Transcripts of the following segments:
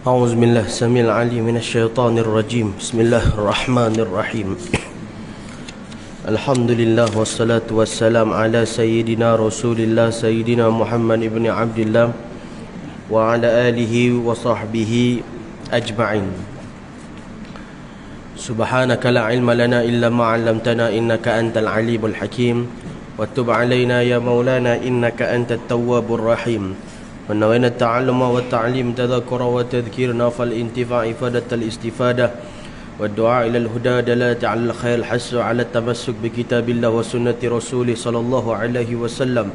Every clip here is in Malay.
أعوذ بالله السميع العليم من الشيطان الرجيم. بسم الله الرحمن الرحيم. الحمد لله والصلاة والسلام على سيدنا رسول الله سيدنا محمد بن عبد الله وعلى آله وصحبه أجمعين. سبحانك لا علم لنا إلا ما علمتنا إنك أنت العليم الحكيم وتب علينا يا مولانا إنك أنت التواب الرحيم. ونوينا التعلم والتعليم تذكر وتذكيرنا فالانتفاع إفادة الاستفادة والدعاء إلى الهدى دلالة على الخير الحث على التمسك بكتاب الله وسنة رسوله صلى الله عليه وسلم.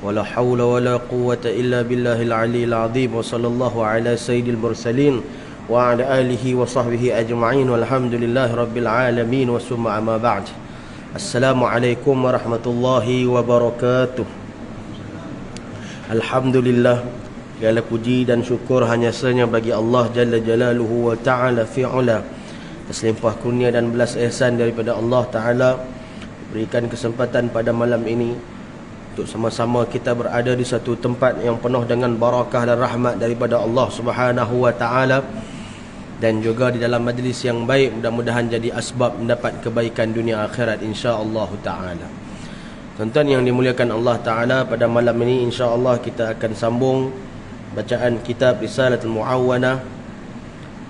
ولا حول ولا قوة إلا بالله العلي العظيم. وصلى الله على سيد المرسلين وعلى آله وصحبه أجمعين والحمد لله رب العالمين. وثم أما بعد. السلام عليكم ورحمة الله وبركاته. Alhamdulillah, segala puji dan syukur hanya sahaja bagi Allah Jalla Jalaluhu wa Ta'ala fi'ula. Atas limpah kurnia dan belas ihsan daripada Allah Ta'ala, berikan kesempatan pada malam ini untuk sama-sama kita berada di satu tempat yang penuh dengan barakah dan rahmat daripada Allah Subhanahu wa Ta'ala, dan juga di dalam majlis yang baik, mudah-mudahan jadi asbab mendapat kebaikan dunia akhirat insya-Allah Ta'ala. Tuan-tuan yang dimuliakan Allah Ta'ala, pada malam ini insya-Allah kita akan sambung bacaan kitab Risalatul Mu'awwanah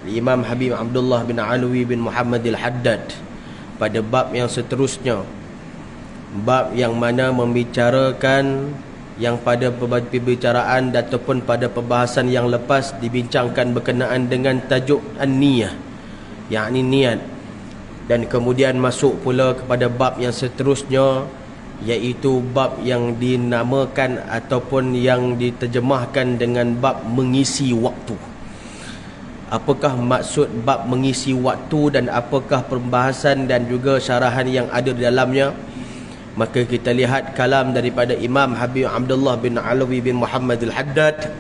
Imam Habib Abdullah bin Alwi bin Muhammad Al-Haddad, pada bab yang seterusnya, bab yang mana membicarakan yang pada pembicaraan ataupun pada pembahasan yang lepas dibincangkan berkenaan dengan tajuk an-niyah, yakni niat, dan kemudian masuk pula kepada bab yang seterusnya, iaitu bab yang dinamakan ataupun yang diterjemahkan dengan bab mengisi waktu. Apakah maksud bab mengisi waktu dan apakah pembahasan dan juga syarahan yang ada di dalamnya? Maka kita lihat kalam daripada Imam Habib Abdullah bin Alwi bin Muhammad Al-Haddad.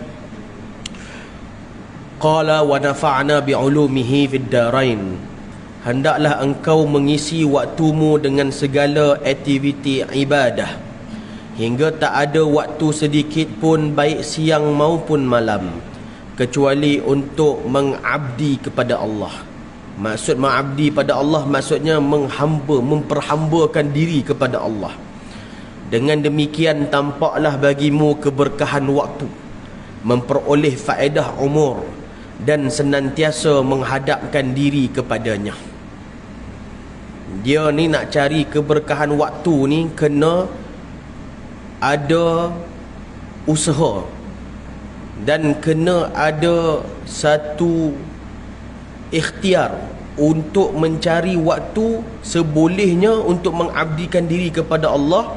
Qala wa nafa'na bi'ulumihi fid darain. Hendaklah engkau mengisi waktumu dengan segala aktiviti ibadah, hingga tak ada waktu sedikit pun baik siang maupun malam, kecuali untuk mengabdi kepada Allah. Maksud mengabdi pada Allah, maksudnya memperhambakan diri kepada Allah. Dengan demikian tampaklah bagimu keberkahan waktu, memperoleh faedah umur, dan senantiasa menghadapkan diri kepadanya. Dia ni nak cari keberkahan waktu ni kena ada usaha dan kena ada satu ikhtiar untuk mencari waktu sebolehnya untuk mengabdikan diri kepada Allah.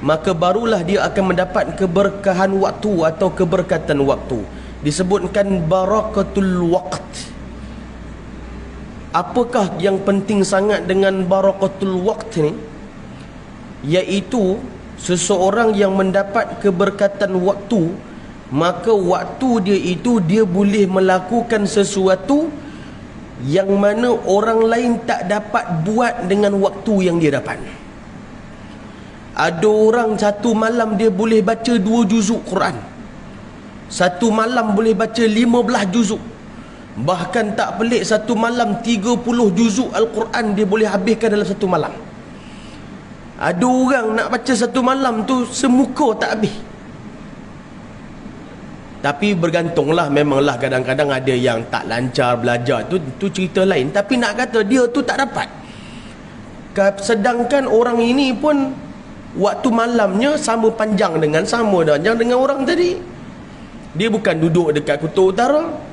Maka barulah dia akan mendapat keberkahan waktu atau keberkatan waktu. Disebutkan barakatul waqt. Apakah yang penting sangat dengan barakatul waqt ni? Iaitu seseorang yang mendapat keberkatan waktu, maka waktu dia itu dia boleh melakukan sesuatu yang mana orang lain tak dapat buat dengan waktu yang dia dapat. Ada orang satu malam dia boleh baca 2 juzuk Quran, satu malam boleh baca 15 juzuk. Bahkan tak pelik, satu malam 30 juzuk Al-Quran dia boleh habiskan dalam satu malam. Ada orang nak baca satu malam tu semuka tak habis. Tapi bergantunglah, memanglah kadang-kadang ada yang tak lancar belajar, tu cerita lain. Tapi nak kata dia tu tak dapat. Sedangkan orang ini pun waktu malamnya sama panjang dengan orang tadi. Dia bukan duduk dekat kutub utara,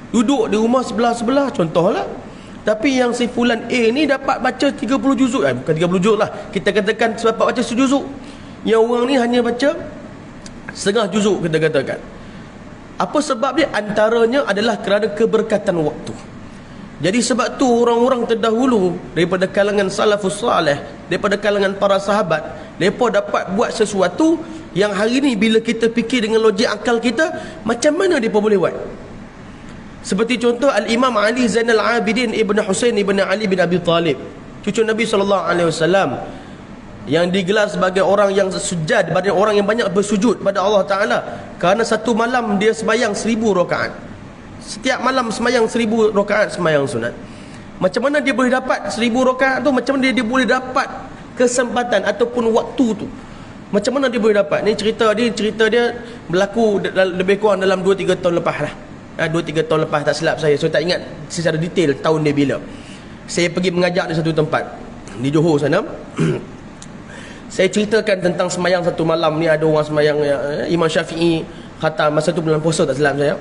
duduk di rumah sebelah-sebelah contohlah. Tapi yang si fulan A ni dapat baca 30 juzuk, bukan 30 juzuk lah, kita katakan dapat baca sejuzuk. Yang orang ni hanya baca setengah juzuk, kita katakan. Apa sebab dia? Antaranya adalah kerana keberkatan waktu. Jadi sebab tu orang-orang terdahulu daripada kalangan salafus salih, daripada kalangan para sahabat, mereka dapat buat sesuatu yang hari ni bila kita fikir dengan logik akal kita, macam mana mereka boleh buat? Seperti contoh Al-Imam Ali Zainal Abidin Ibn Husain Ibn Ali bin Abi Talib, cucu Nabi SAW, yang digelar sebagai orang yang sujud, pada orang yang banyak bersujud pada Allah Ta'ala, kerana satu malam dia sembahyang 1000 rakaat. setiap malam semayang 1000 rakaat semayang sunat. Macam mana dia boleh dapat 1000 rakaat tu? Macam mana dia boleh dapat kesempatan ataupun waktu tu? Macam mana dia boleh dapat? Ni cerita dia berlaku lebih kurang dalam 2-3 tahun lepas lah. 2-3 tahun lepas, tak silap saya. So tak ingat secara detail tahun dia bila. Saya pergi mengajar di satu tempat di Johor sana. Saya ceritakan tentang semayang satu malam ni. Ada orang semayang, Imam Syafi'i khatam masa tu bulan puasa, tak silap saya.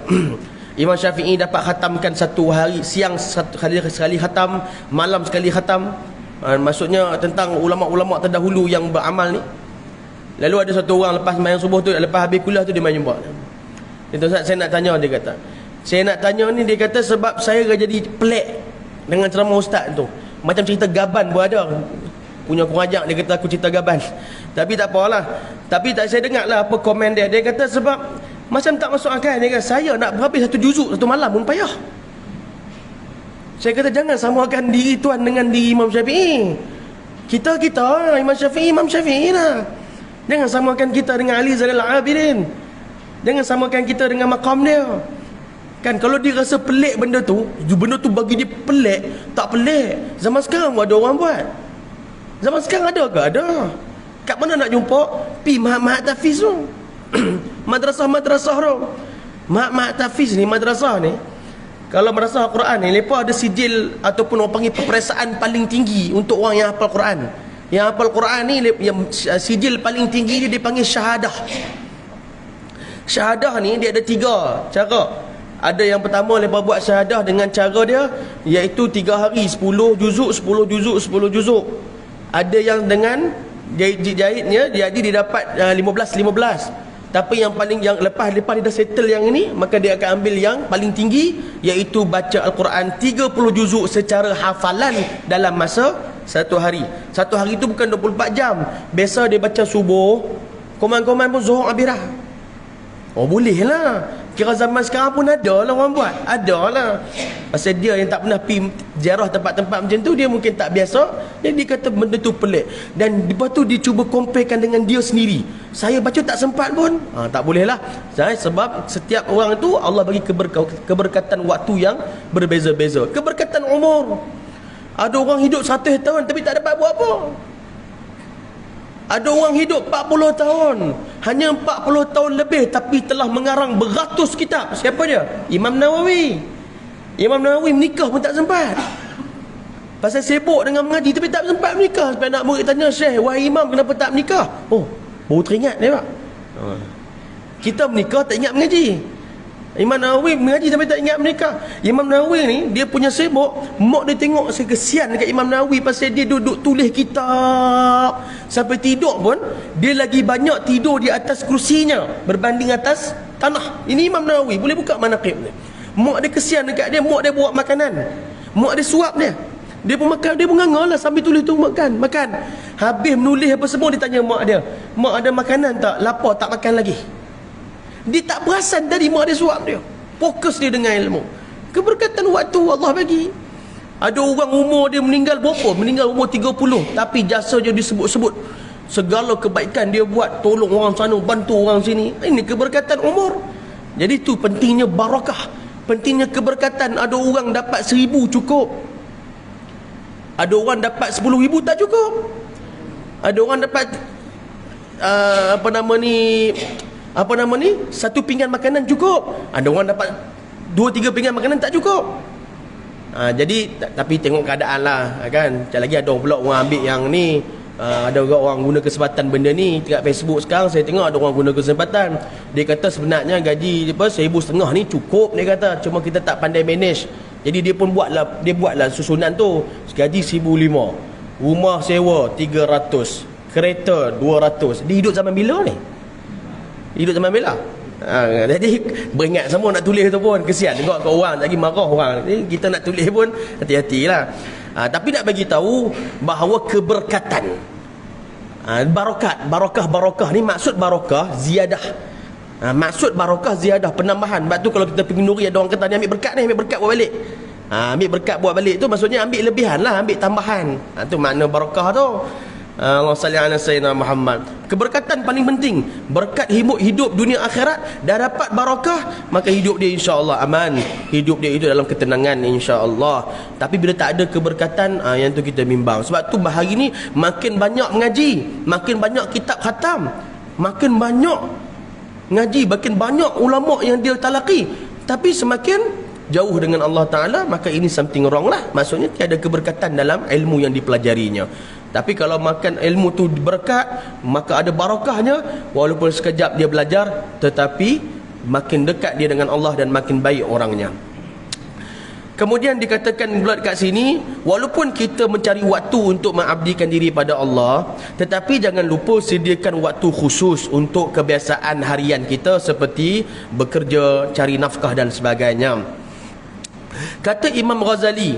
Imam Syafi'i dapat khatamkan satu hari, siang sekali khatam, malam sekali khatam. Maksudnya tentang ulama-ulama terdahulu yang beramal ni. Lalu ada satu orang lepas semayang subuh tu, lepas habis kuliah tu dia main jumpa. Dia kata, saya nak tanya, dia kata. Saya nak tanya ni, dia kata sebab saya jadi pelik dengan ceramah ustaz tu. Macam cerita gaban pun ada. Punya kurajak, dia kata aku cerita gaban. Tapi tak apalah. Tapi saya dengar lah apa komen dia. Dia kata sebab macam tak masuk akal. Dia kata saya nak berhabis satu juzuk satu malam pun payah. Saya kata jangan samakan diri tuan dengan diri Imam Syafi'i. Kita Imam Syafi'i lah. Jangan samakan kita dengan Ali Zainal Abidin. Jangan samakan kita dengan maqam dia. Kan kalau dia rasa pelik benda tu bagi dia pelik, tak pelik. Zaman sekarang pun ada orang buat. Zaman sekarang ada ke? Ada. Kat mana nak jumpa? Pi Mahat Tafiz tu. Madrasah tu. Mahat Tafiz ni, madrasah ni, kalau madrasah Al-Quran ni, mereka ada sijil ataupun orang panggil peperiksaan paling tinggi untuk orang yang hafal Quran. Yang hafal Quran ni, yang sijil paling tinggi dia dipanggil syahadah. Syahadah ni dia ada 3 cara. Ada yang pertama mereka buat syahadah dengan cara dia, iaitu 3 hari 10 juzuk. Ada yang dengan jahitnya dia dapat 15. Tapi yang lepas dia dah settle yang ini, maka dia akan ambil yang paling tinggi, iaitu baca Al-Quran 30 juzuk secara hafalan dalam masa satu hari. Satu hari itu bukan 24 jam. Biasa dia baca subuh, koman-koman pun zuhur abirah. Oh boleh lah. Kira zaman sekarang pun ada lah orang buat. Ada lah. Pasal dia yang tak pernah pergi ziarah tempat-tempat macam tu, dia mungkin tak biasa. Jadi dia kata benda tu pelik. Dan lepas tu dia cuba comparekan dengan dia sendiri. Saya baca tak sempat pun. Tak boleh lah. Sebab setiap orang tu Allah bagi keberkatan waktu yang berbeza-beza. Keberkatan umur. Ada orang hidup 100 tahun tapi tak dapat buat apa. Ada orang hidup 40 tahun, hanya 40 tahun lebih, tapi telah mengarang beratus kitab. Siapa dia? Imam Nawawi. Imam Nawawi menikah pun tak sempat. Pasal sibuk dengan mengaji tapi tak sempat menikah. Sampai nak murid tanya, Syekh, wahai Imam, kenapa tak menikah? Oh, baru teringat dia, Pak. Kita menikah tak ingat mengaji. Imam Nawawi mengaji sampai tak ingat menikah. Imam Nawawi ni, dia punya sibuk. Mak dia tengok, saya kesian dekat Imam Nawawi pasal dia duduk tulis kitab. Sampai tidur pun, dia lagi banyak tidur di atas kursinya berbanding atas tanah. Ini Imam Nawawi, boleh buka manaqib ni. Mak dia kesian dekat dia, mak dia buat makanan. Mak dia suap dia. Dia pun makan, dia pun nganga lah sambil tulis tu makan. Habis menulis apa semua, dia tanya mak dia, mak ada makanan tak? Lapar, tak makan lagi. Dia tak perasan tadi mak dia suap dia. Fokus dia dengan ilmu. Keberkatan waktu Allah bagi. Ada orang umur dia meninggal berapa? Meninggal umur 30, tapi jasa dia disebut-sebut. Segala kebaikan dia buat, tolong orang sana, bantu orang sini. Ini keberkatan umur. Jadi tu pentingnya barakah, pentingnya keberkatan. Ada orang dapat 1000 cukup. Ada orang dapat 10,000 tak cukup. Ada orang dapat satu pinggan makanan cukup. Ada orang dapat 2-3 pinggan makanan tak cukup. Jadi tapi tengok keadaan lah kan. Sekali lagi ada pula orang ambil yang ni, ada orang guna kesempatan benda ni. Dekat Facebook sekarang saya tengok ada orang guna kesempatan. Dia kata sebenarnya gaji dia 1,500 ni cukup, dia kata, cuma kita tak pandai manage. Jadi dia pun buatlah susunan tu. Gaji 1,500, rumah sewa 300, kereta 200. Dia hidup zaman bila ni? Hidup zaman bila? Jadi beringat semua nak tulis tu pun kesian tengok kat orang, lagi marah orang. Kita nak tulis pun hati-hatilah. Tapi nak bagi tahu bahawa keberkatan, barakah ni maksud barakah ziyadah. Maksud barakah ziyadah, penambahan. Sebab tu kalau kita pergi nuri, ada orang kata ni ambil berkat buat balik. Ambil berkat buat balik tu maksudnya ambil lebihan lah, ambil tambahan. Tu makna barakah tu. Allah salli ala sayyidina Muhammad. Keberkatan paling penting, berkat hidup dunia akhirat, dah dapat barakah, maka hidup dia insya-Allah aman, hidup dia itu dalam ketenangan insya-Allah. Tapi bila tak ada keberkatan, yang tu kita bimbang. Sebab tu hari ni makin banyak mengaji, makin banyak kitab khatam, makin banyak ngaji, makin banyak ulama yang dia talaqi, tapi semakin jauh dengan Allah Ta'ala, maka ini something wrong lah. Maksudnya tiada keberkatan dalam ilmu yang dipelajarinya. Tapi kalau makan ilmu tu berkat, maka ada barakahnya. Walaupun sekejap dia belajar, tetapi makin dekat dia dengan Allah dan makin baik orangnya. Kemudian dikatakan pula kat sini, walaupun kita mencari waktu untuk mengabdikan diri pada Allah, tetapi jangan lupa sediakan waktu khusus untuk kebiasaan harian kita seperti bekerja, cari nafkah dan sebagainya. Kata Imam Ghazali,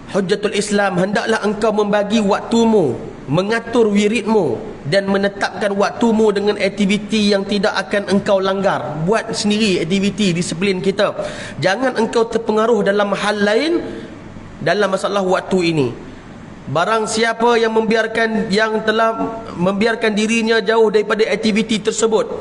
Hujjatul Islam, hendaklah engkau membagi waktumu, mengatur wiridmu dan menetapkan waktumu dengan aktiviti yang tidak akan engkau langgar. Buat sendiri aktiviti disiplin kita. Jangan engkau terpengaruh dalam hal lain dalam masalah waktu ini. Barang siapa yang telah membiarkan dirinya jauh daripada aktiviti tersebut,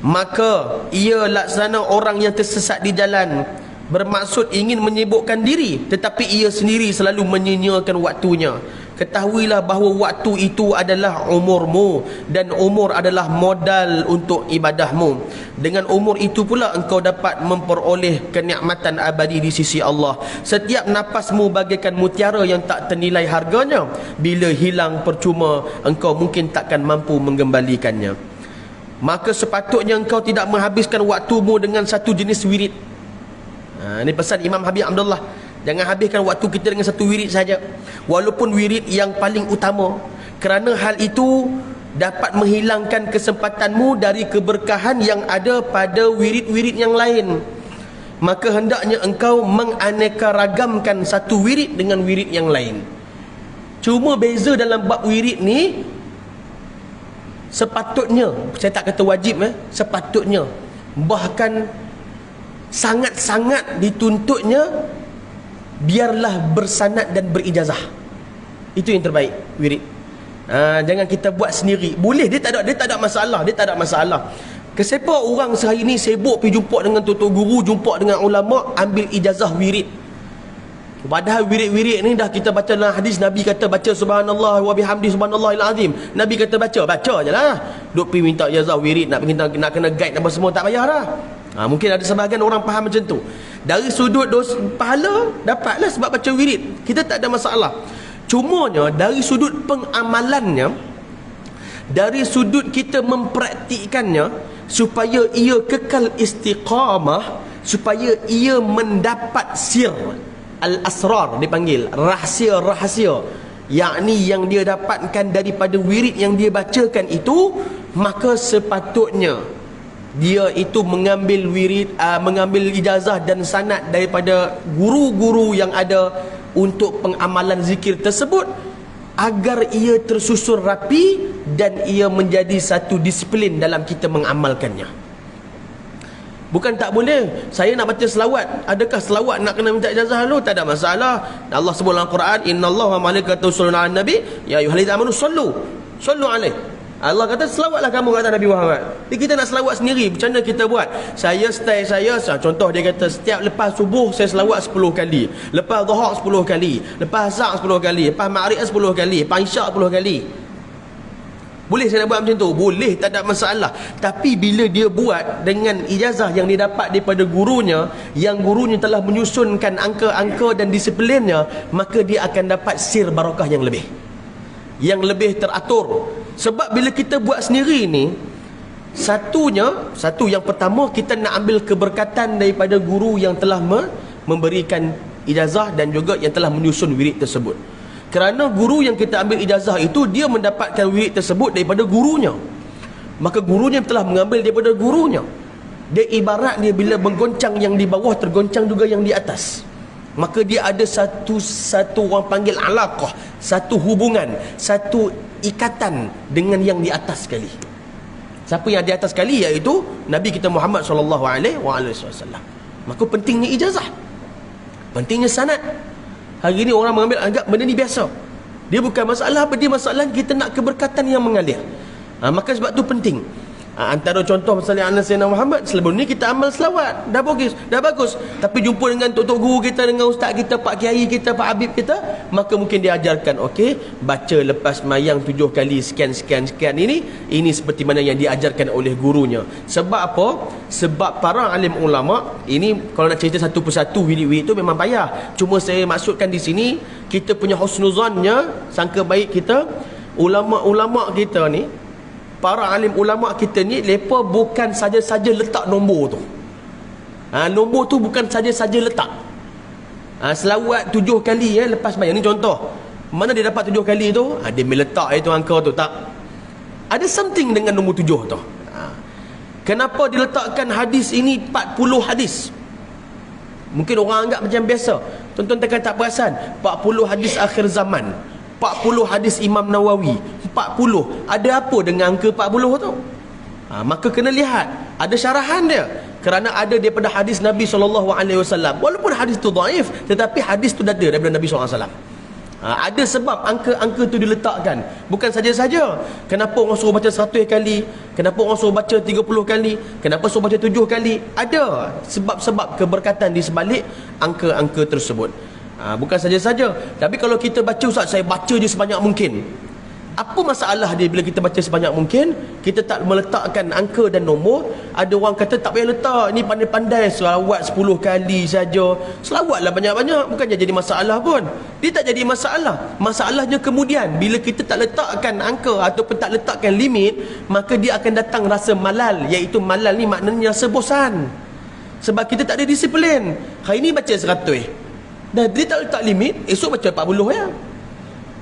maka ia laksana orang yang tersesat di jalan, bermaksud ingin menyibukkan diri, tetapi ia sendiri selalu menyia-nyiakan waktunya. Ketahuilah bahawa waktu itu adalah umurmu, dan umur adalah modal untuk ibadahmu. Dengan umur itu pula engkau dapat memperoleh kenikmatan abadi di sisi Allah. Setiap napasmu bagaikan mutiara yang tak ternilai harganya. Bila hilang percuma, engkau mungkin takkan mampu mengembalikannya. Maka sepatutnya engkau tidak menghabiskan waktumu dengan satu jenis wirid. Ini pesan Imam Habib Abdullah. Jangan habiskan waktu kita dengan satu wirid saja, walaupun wirid yang paling utama, kerana hal itu dapat menghilangkan kesempatanmu dari keberkahan yang ada pada wirid-wirid yang lain. Maka hendaknya engkau menganeka-ragamkan satu wirid dengan wirid yang lain. Cuma beza dalam bab wirid ni, sepatutnya, saya tak kata wajib, sepatutnya, bahkan sangat-sangat dituntutnya, biarlah bersanad dan berijazah. Itu yang terbaik wirid. Jangan kita buat sendiri. Boleh, dia tak ada masalah, dia tak ada masalah. Kesepa orang sehari ni sibuk pergi jumpa dengan tutor guru, jumpa dengan ulama, ambil ijazah wirid. Padahal wirid-wirid ni dah kita baca dalam hadis, Nabi kata baca subhanallah wa bihamdi subhanallahil azim. Nabi kata baca je lah. Duk pergi minta ijazah wirid, nak kena guide apa semua, tak payah dah. Mungkin ada sebahagian orang faham macam tu. Dari sudut pahala, dapatlah sebab baca wirid, kita tak ada masalah. Cumanya dari sudut pengamalannya, dari sudut kita mempraktikkannya, supaya ia kekal istiqamah, supaya ia mendapat sir al-asrar, dipanggil rahsia-rahsia, yakni yang dia dapatkan daripada wirid yang dia bacakan itu, maka sepatutnya dia itu mengambil wirid, mengambil ijazah dan sanad daripada guru-guru yang ada untuk pengamalan zikir tersebut, agar ia tersusun rapi dan ia menjadi satu disiplin dalam kita mengamalkannya. Bukan tak boleh, saya nak baca selawat, adakah selawat nak kena minta ijazah dulu? Tak ada masalah. Allah sebut dalam Quran, innallaha wa malaikatahu yusholluna 'alan nabi ya ayyuhallazina amanu sallu alaihi. Allah kata selawatlah kamu kata Nabi Muhammad. Jadi kita nak selawat sendiri, macam mana kita buat? Style saya, contoh dia kata setiap lepas subuh saya selawat 10 kali, lepas zuhur 10 kali, lepas asar 10 kali, lepas maghrib 10 kali, lepas isyak 10 kali. Boleh saya nak buat macam tu? Boleh, tak ada masalah. Tapi bila dia buat dengan ijazah yang dia dapat daripada gurunya, yang gurunya telah menyusunkan angka-angka dan disiplinnya, maka dia akan dapat sir barakah yang lebih teratur. Sebab bila kita buat sendiri ni, satu yang pertama, kita nak ambil keberkatan daripada guru yang telah memberikan ijazah dan juga yang telah menyusun wirid tersebut. Kerana guru yang kita ambil ijazah itu, dia mendapatkan wirid tersebut daripada gurunya, maka gurunya telah mengambil daripada gurunya. Dia ibarat dia bila menggoncang yang di bawah, tergoncang juga yang di atas. Maka dia ada satu orang panggil alaqah, satu hubungan, satu ikatan dengan yang di atas sekali. Siapa yang di atas sekali? Iaitu Nabi kita Muhammad SAW. Maka pentingnya ijazah, pentingnya sanad. Hari ini orang mengambil, anggap benda ni biasa. Dia bukan masalah apa, dia masalah kita nak keberkatan yang mengalir. Maka sebab tu penting. Antara contoh misalnya Anas Sayyidina Muhammad, sebelum ni kita amal selawat, dah bagus. Tapi jumpa dengan tok guru kita, dengan ustaz kita, pak kiai kita, pak habib kita, maka mungkin dia ajarkan, okey, baca lepas mayang 7 kali sekian ini seperti mana yang diajarkan oleh gurunya. Sebab apa? Sebab para alim ulama ini, kalau nak cerita satu persatu wirid-wirid tu memang payah. Cuma saya maksudkan di sini, kita punya husnuzannya, sangka baik kita, ulama-ulama kita ni, para alim ulama kita ni, mereka bukan saja-saja letak nombor tu. Nombor tu bukan saja-saja letak. Selawat 7 kali lepas bayang ni contoh. Mana dia dapat 7 kali tu? Dia meletak itu angka tu, tak. Ada something dengan nombor 7 tu. Kenapa diletakkan hadis ini 40 hadis? Mungkin orang anggap macam biasa. Tuan-tuan tak perasan 40 hadis akhir zaman, 40 hadis Imam Nawawi, 40. Ada apa dengan angka 40 tu? Maka kena lihat, ada syarahan dia. Kerana ada daripada hadis Nabi SAW. Walaupun hadis tu dhaif, tetapi hadis tu ada daripada Nabi SAW. Ada sebab angka-angka tu diletakkan. Bukan saja-saja. Kenapa orang suruh baca 100 kali? Kenapa orang suruh baca 30 kali? Kenapa suruh baca 7 kali? Ada sebab-sebab keberkatan di sebalik angka-angka tersebut. Bukan saja-saja. Tapi kalau kita baca, ustaz, saya baca je sebanyak mungkin. Apa masalah dia bila kita baca sebanyak mungkin? Kita tak meletakkan angka dan nombor. Ada orang kata tak payah letak, ni pandai-pandai selawat 10 kali saja. Selawatlah banyak-banyak, bukannya jadi masalah pun. Dia tak jadi masalah. Masalahnya kemudian bila kita tak letakkan angka ataupun tak letakkan limit, maka dia akan datang rasa malal. Iaitu malal ni maknanya rasa bosan. Sebab kita tak ada disiplin. Hari ni baca 100, dah dia tak letak limit, esok baca 40 ya.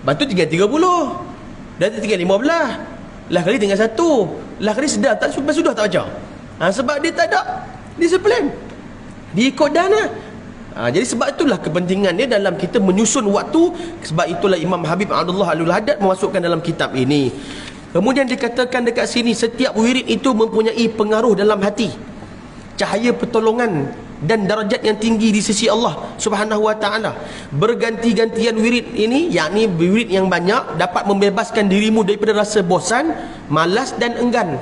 Lepas tu tinggal 30. Dah tinggal 15. Lah kali tinggal 1. Lah kali sudah tak tak baca. Sebab dia tak ada disiplin. Dia ikut dana. Jadi sebab itulah kepentingan dia dalam kita menyusun waktu. Sebab itulah Imam Habib Abdullah Al-Haddad memasukkan dalam kitab ini. Kemudian dikatakan dekat sini, setiap wirid itu mempunyai pengaruh dalam hati, cahaya pertolongan dan darajat yang tinggi di sisi Allah Subhanahu wa taala. Berganti-gantian wirid ini, yakni wirid yang banyak, dapat membebaskan dirimu daripada rasa bosan, malas dan enggan.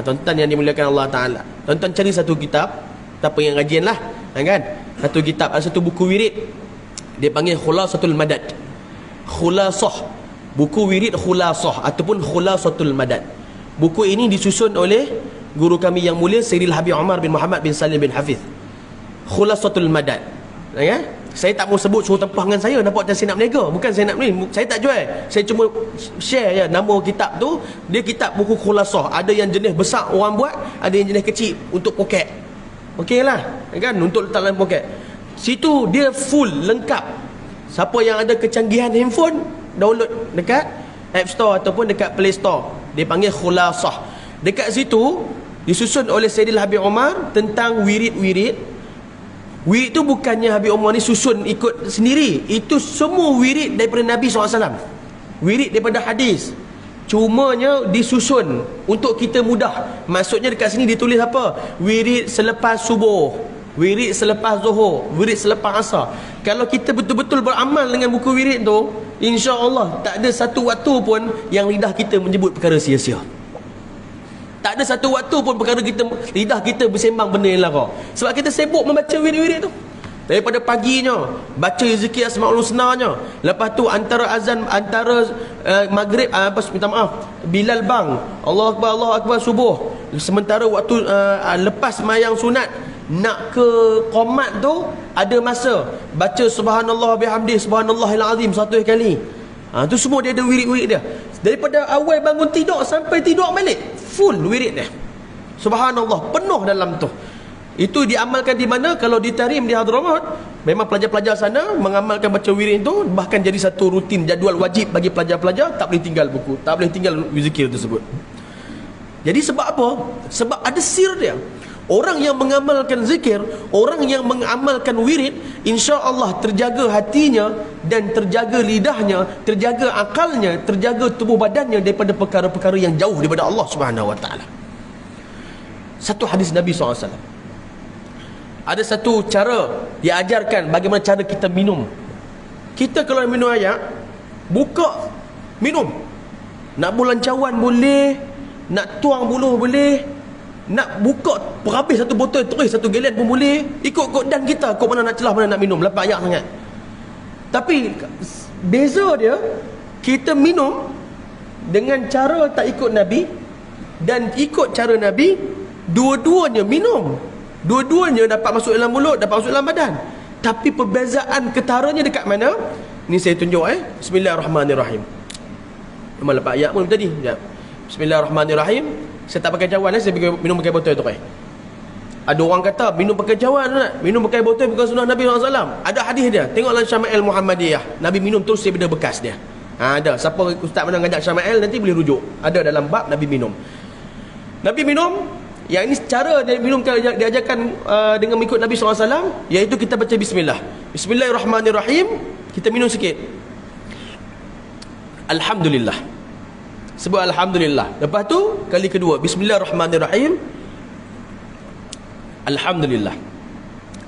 Tuan-tuan yang dimuliakan Allah taala, tuan-tuan cari satu kitab, tak apa yang kajian lah, kan? Satu kitab, ada satu buku wirid, dia panggil Khulasatul Madad. Khulasah, buku wirid khulasah ataupun Khulasatul Madad. Buku ini disusun oleh guru kami yang mulia Sayyidil Habib Umar bin Muhammad bin Salim bin Hafiz. Khulasatul Madad. Saya tak mau sebut suruh tempah dengan saya, nampak macam saya nak berniaga. Bukan saya nak beli, saya tak jual. Saya cuma share je nama kitab tu. Dia kitab buku khulasah. Ada yang jenis besar orang buat, ada yang jenis kecil untuk poket. Okey lah, kan, untuk letak dalam poket. Situ dia full lengkap. Siapa yang ada kecanggihan handphone, download dekat App Store ataupun dekat Play Store. Dia panggil khulasah. Dekat situ disusun oleh Sayyidil Habib Umar tentang wirid-wirid. Wirid tu bukannya Habib Umar ni susun ikut sendiri. Itu semua wirid daripada Nabi SAW. Wirid daripada hadis. Cumanya disusun untuk kita mudah. Maksudnya dekat sini ditulis apa? Wirid selepas subuh, wirid selepas zuhur, wirid selepas asar. Kalau kita betul-betul beramal dengan buku wirid tu, insya-Allah tak ada satu waktu pun yang lidah kita menyebut perkara sia-sia. Tak ada satu waktu pun perkara lidah kita bersembang benda yang lara. Sebab kita sibuk membaca wirid-wirid tu. Daripada paginya baca zikir Asmaul Husnanya, lepas tu antara azan, antara maghrib, minta maaf, Bilal bang, Allah Akbar subuh. Sementara waktu lepas mayang sunat nak ke qomat tu, ada masa baca subhanallah bihamdi subhanallahil azim 100 kali. Tu semua dia ada wirid-wirid dia. Daripada awal bangun tidur sampai tidur balik, full wirid dia. Subhanallah, penuh dalam tu. Itu diamalkan di mana? Kalau di Tarim di Hadramaut, memang pelajar-pelajar sana mengamalkan baca wirid itu, bahkan jadi satu rutin jadual wajib bagi pelajar-pelajar. Tak boleh tinggal buku, tak boleh tinggal zikir tersebut. Jadi sebab apa? Sebab ada sir dia. Orang yang mengamalkan zikir, orang yang mengamalkan wirid, insya-Allah terjaga hatinya dan terjaga lidahnya, terjaga akalnya, terjaga tubuh badannya daripada perkara-perkara yang jauh daripada Allah Subhanahu wa taala. Satu hadis Nabi SAW. Ada satu cara diajarkan bagaimana cara kita minum. Kita kalau minum air, buka, minum. Nak bulan cawan boleh, nak tuang buluh boleh, nak buka berhabis satu botol terus satu galen pun boleh. Ikut dan kita, kau mana nak celah, mana nak minum, lepas ayak sangat. Tapi beza dia, kita minum dengan cara tak ikut Nabi dan ikut cara Nabi, dua-duanya minum, dua-duanya dapat masuk dalam mulut, dapat masuk dalam badan. Tapi perbezaan ketaranya dekat mana? Ni saya tunjuk Bismillahirrahmanirrahim. Memang lepas ayat pun tadi. Sekejap. Bismillahirrahmanirrahim. Saya tak pakai cawan, saya minum pakai botol tu. Ada orang kata minum pakai cawan, minum pakai botol bukan sunnah Nabi SAW. Ada hadis dia. Tengoklah Syama'il Muhammadiyah. Nabi minum terus daripada bekas dia. Ada. Siapa ustaz mana ngajak Syama'il nanti boleh rujuk. Ada dalam bab Nabi minum. Nabi minum. Yang ini cara dia minum diajarkan dengan mengikut Nabi SAW, iaitu kita baca bismillah. Bismillahirrahmanirrahim. Kita minum sikit. Alhamdulillah. Sebut Alhamdulillah. Lepas tu kali kedua Bismillahirrahmanirrahim. Alhamdulillah.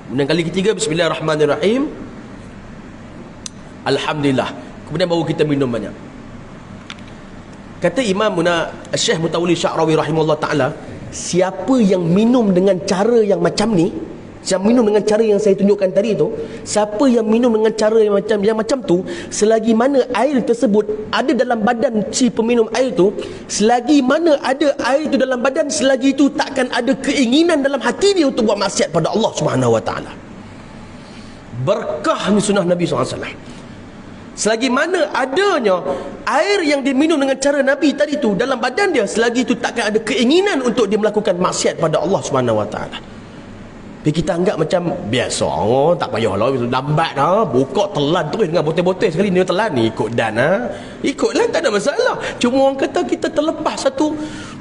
Kemudian kali ketiga Bismillahirrahmanirrahim. Alhamdulillah. Kemudian baru kita minum banyak. Kata Imam Syekh Mutawalli Sya'rawi rahimahullah ta'ala, siapa yang minum dengan cara yang macam ni, yang minum dengan cara yang saya tunjukkan tadi tu, siapa yang minum dengan cara yang macam tu, selagi mana air tersebut ada dalam badan si peminum air tu, selagi mana ada air tu dalam badan, selagi itu takkan ada keinginan dalam hati dia untuk buat maksiat pada Allah Subhanahu Wa Taala. Berkah ni sunnah Nabi SAW. Selagi mana adanya air yang diminum dengan cara Nabi tadi tu dalam badan dia, selagi itu takkan ada keinginan untuk dia melakukan maksiat pada Allah Subhanahu Wa Taala. Tapi kita anggap macam biasa, tak payahlah, lambat buka telan terus dengan botol-botol sekali dia telan ni, ikut dan ikutlah, tak ada masalah. Cuma orang kata kita terlepas satu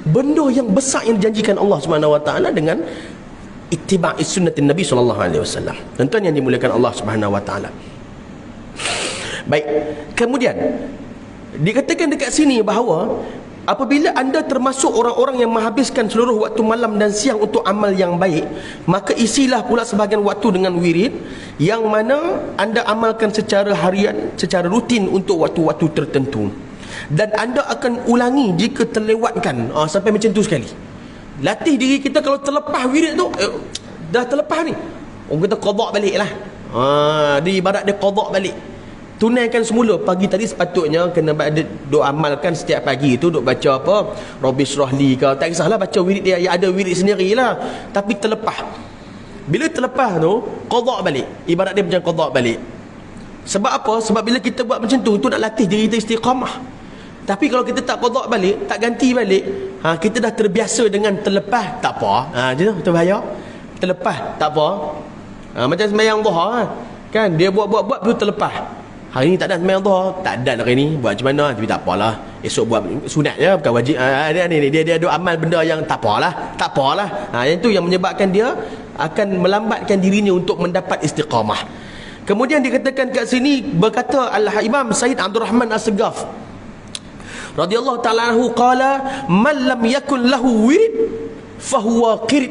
benda yang besar yang dijanjikan Allah Subhanahu Wa Taala dengan ittiba' sunnatin Nabi sallallahu alaihi wasallam. Tuan-tuan yang dimuliakan Allah Subhanahu Wa Taala. Baik, kemudian dikatakan dekat sini bahawa apabila anda termasuk orang-orang yang menghabiskan seluruh waktu malam dan siang untuk amal yang baik, maka isilah pula sebahagian waktu dengan wirid yang mana anda amalkan secara harian, secara rutin untuk waktu-waktu tertentu, dan anda akan ulangi jika terlewatkan. Sampai macam tu sekali. Latih diri kita, kalau terlepas wirid tu, dah terlepas ni, orang kata qada' balik lah. Dia ibarat dia qada' balik, tunaikan semula. Pagi tadi sepatutnya kena duk amalkan setiap pagi tu, duk baca apa, Rabbi syrahli ke, tak kisahlah, baca wirid dia, ada wirid sendirilah. Tapi terlepas, bila terlepas tu qada' balik, ibarat dia macam qada' balik. Sebab apa? Sebab bila kita buat macam tu nak latih diri kita istiqamah. Tapi kalau kita tak qada' balik, tak ganti balik, kita dah terbiasa dengan terlepas, tak apa, macam tu bahaya. Terlepas tak apa, macam sembahyang duha kan, dia buat tu terlepas. Hari ni tak ada sembahyang duha, tak ada hari ni, buat macam mana, tapi tak apalah, esok buat sunat je, bukan wajib. Dia ada amal benda yang tak apalah. Yang tu yang menyebabkan dia akan melambatkan dirinya untuk mendapat istiqamah. Kemudian dikatakan kat sini, berkata Al-Imam Sayyid Abdul Rahman As-Saggaf radhiyallahu ta'ala anhu, qala man lam yakun lahu wirid fahuwa qirid.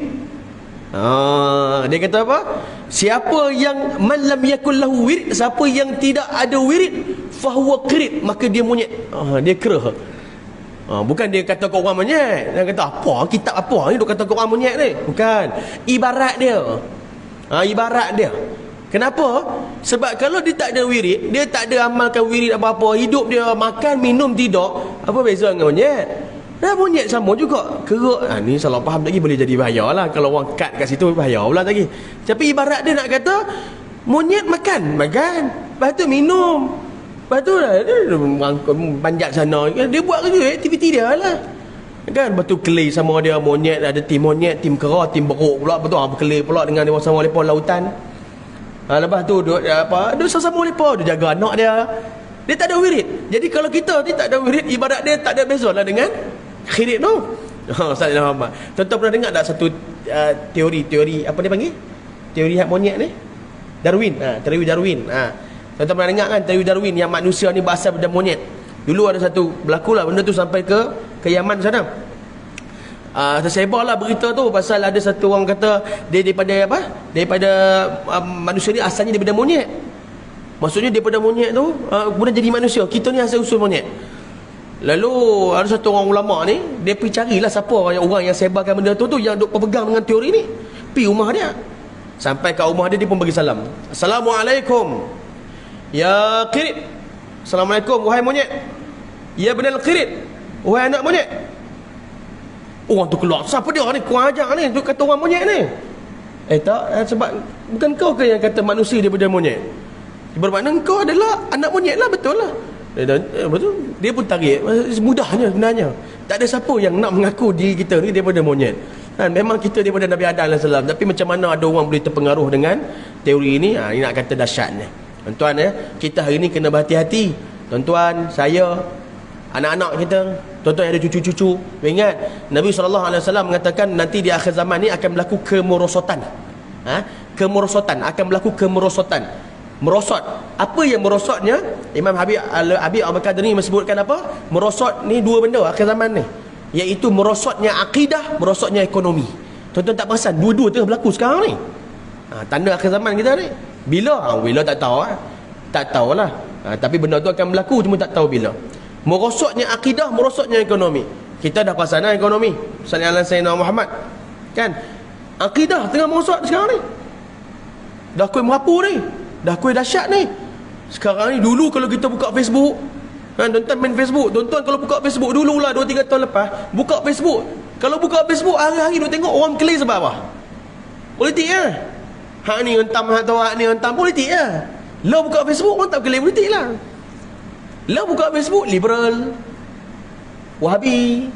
Dia kata apa? Siapa yang man lam yakul lahu wirid, siapa yang tidak ada wirid, fahuwa qirid, maka dia monyet. Dia kera. Bukan dia kata kau orang monyet. Dia kata apa, kitab apa ni duk kata kau orang monyet ni. Bukan. Ibarat dia. Ibarat dia. Kenapa? Sebab kalau dia tak ada wirid, dia tak ada amalkan wirid apa-apa, hidup dia makan minum tidur, apa beza dengan monyet? Dah monyet sama juga, keruk. Ni salah faham lagi, boleh jadi bahaya lah. Kalau orang cut kat situ, bahaya pula lagi. Tapi ibarat dia nak kata, monyet makan, lepas tu minum, lepas tu dia panjat sana, dia buat kerja, aktiviti dia lah kan. Lepas tu kelih sama dia, monyet, ada tim monyet, tim kera, tim beruk pula. Betul, berkelih pula dengan dia sama mereka lautan. Lepas tu dia sama mereka, dia jaga anak dia. Dia tak ada wirid. Jadi kalau kita ni tak ada wirid, ibarat dia tak ada beza lah dengan khirid tu. Ustaz Muhammad, tuan-tuan pernah dengar tak satu teori apa dia panggil? Teori hak monyet ni? Darwin. Teori Darwin. Tuan-tuan pernah dengar kan teori Darwin yang manusia ni berasal daripada monyet. Dulu ada satu berlaku lah benda tu sampai ke Yaman sana. Tersebar lah berita tu pasal ada satu orang kata dia daripada manusia ni asalnya daripada monyet. Maksudnya daripada monyet tu kemudian jadi manusia. Kita ni asal usul monyet. Lalu ada satu orang ulama ni, dia pergi carilah siapa orang yang sebarkan benda tu yang duk berpegang dengan teori ni. Pergi rumah dia. Sampai kat rumah dia, dia pun bagi salam. Assalamualaikum ya qirid. Assalamualaikum wahai monyet. Ya benal qirid, wahai anak monyet. Orang tu keluar, siapa dia ni, kurang ajar ni, tu kata orang monyet ni. Tak, sebab bukan kau ke yang kata manusia daripada monyet? Bermakna kau adalah anak monyet lah, betul lah. Betul. Dia pun tarik, mudahnya sebenarnya. Tak ada siapa yang nak mengaku diri kita ni daripada monyet. Memang kita daripada Nabi Adam AS. Tapi macam mana ada orang boleh terpengaruh dengan teori ini? Ini nak kata dahsyatnya. Tuan-tuan, kita hari ni kena berhati-hati. Tuan-tuan, saya, anak-anak kita, tuan-tuan yang ada cucu-cucu, ingat Nabi SAW mengatakan nanti di akhir zaman ni akan berlaku kemerosotan. Kemerosotan, akan berlaku kemerosotan. Merosot. Apa yang merosotnya? Imam Habib Al-Qadir ni menyebutkan apa? Merosot ni dua benda akhir zaman ni, iaitu merosotnya akidah, merosotnya ekonomi. Tuan-tuan tak perasan dua-dua tengah berlaku sekarang ni. Tanda akhir zaman kita ni. Bila? Bila tak tahu. Tak tahulah. Tapi benda tu akan berlaku, cuma tak tahu bila. Merosotnya akidah, merosotnya ekonomi. Kita dah perasan ekonomi. Sallallahu alaihi wasallam Muhammad. Kan? Akidah tengah merosot sekarang ni. Dah kuih merapu ni. Dah kuih dahsyat ni. Sekarang ni, dulu kalau kita buka Facebook, kan, tuan-tuan main Facebook. Tuan-tuan kalau buka Facebook dululah 2-3 tahun lepas, buka Facebook. Kalau buka Facebook hari-hari duk tengok orang kelih sebab apa? Politik ya. Hak ni hentam, hak tu, hak ni hentam, politik ya. Lah buka Facebook orang tak kelih politik lah. Lah buka Facebook liberal, Wahabi,